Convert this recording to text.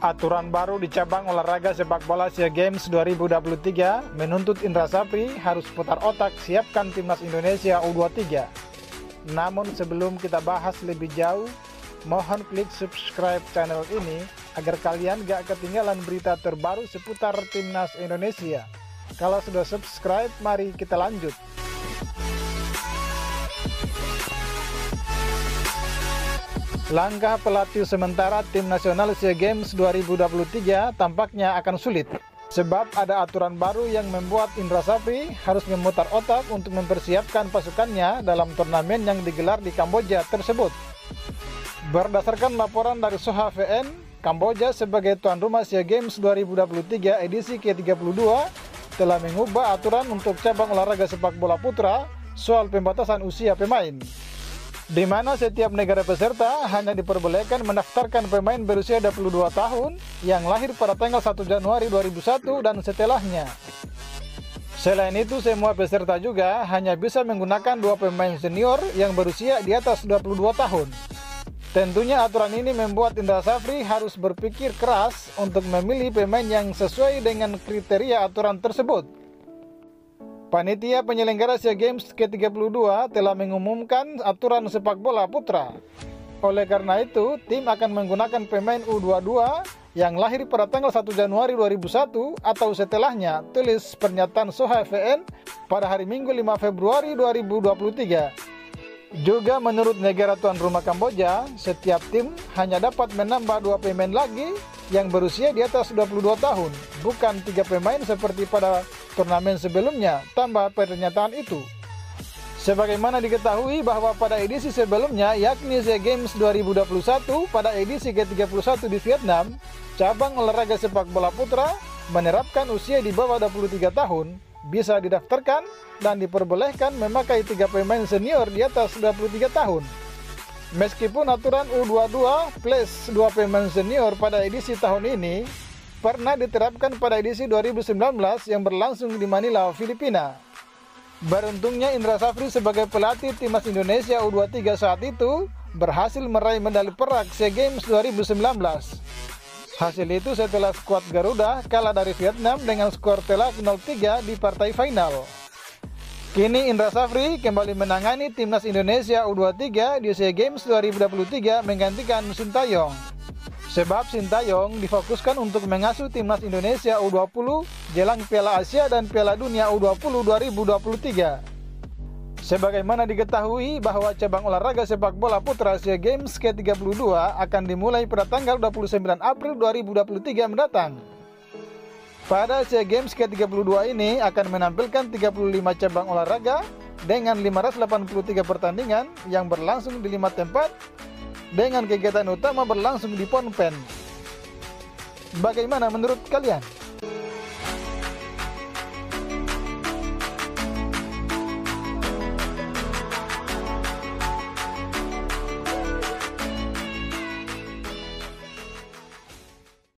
Aturan baru di cabang olahraga sepak bola SEA Games 2023 menuntut Indra Safri harus putar otak siapkan timnas Indonesia U23. Namun sebelum kita bahas lebih jauh, mohon klik subscribe channel ini agar kalian gak ketinggalan berita terbaru seputar timnas Indonesia. Kalau sudah subscribe, mari kita lanjut. Langkah pelatih sementara tim nasional SEA Games 2023 tampaknya akan sulit. Sebab ada aturan baru yang membuat Indra Safri harus memutar otak untuk mempersiapkan pasukannya dalam turnamen yang digelar di Kamboja tersebut. Berdasarkan laporan dari Soha VN, Kamboja sebagai tuan rumah SEA Games 2023 edisi ke-32 telah mengubah aturan untuk cabang olahraga sepak bola putra soal pembatasan usia pemain, di mana setiap negara peserta hanya diperbolehkan mendaftarkan pemain berusia 22 tahun yang lahir pada tanggal 1 Januari 2001 dan setelahnya. Selain itu, semua peserta juga hanya bisa menggunakan 2 pemain senior yang berusia di atas 22 tahun. Tentunya aturan ini membuat Indra Safri harus berpikir keras untuk memilih pemain yang sesuai dengan kriteria aturan tersebut. Panitia penyelenggara SEA Games ke-32 telah mengumumkan aturan sepak bola putra. Oleh karena itu, tim akan menggunakan pemain U22 yang lahir pada tanggal 1 Januari 2001 atau setelahnya, tulis pernyataan Soha VN pada hari Minggu 5 Februari 2023. Juga menurut negara tuan rumah Kamboja, setiap tim hanya dapat menambah 2 pemain lagi yang berusia di atas 22 tahun, bukan 3 pemain seperti pada turnamen sebelumnya, tambah pernyataan itu. Sebagaimana diketahui bahwa pada edisi sebelumnya, yakni SEA Games 2021 pada edisi ke-31 di Vietnam, cabang olahraga sepak bola putra menerapkan usia di bawah 23 tahun, bisa didaftarkan dan diperbolehkan memakai 3 pemain senior di atas 23 tahun. Meskipun aturan U22 plus 2 pemain senior pada edisi tahun ini pernah diterapkan pada edisi 2019 yang berlangsung di Manila, Filipina. Beruntungnya Indra Safri sebagai pelatih timnas Indonesia U23 saat itu berhasil meraih medali perak SEA Games 2019. Hasil itu setelah skuad Garuda kalah dari Vietnam dengan skor telak 0-3 di partai final. Kini Indra Safri kembali menangani timnas Indonesia U23 di SEA Games 2023 menggantikan Sintayong. Sebab Sintayong difokuskan untuk mengasuh timnas Indonesia U20 jelang Piala Asia dan Piala Dunia U20 2023. Sebagaimana diketahui bahwa cabang olahraga sepak bola putra SEA Games ke-32 akan dimulai pada tanggal 29 April 2023 mendatang. Pada SEA Games ke-32 ini akan menampilkan 35 cabang olahraga dengan 583 pertandingan yang berlangsung di 5 tempat dengan kegiatan utama berlangsung di Phnom Penh. Bagaimana menurut kalian?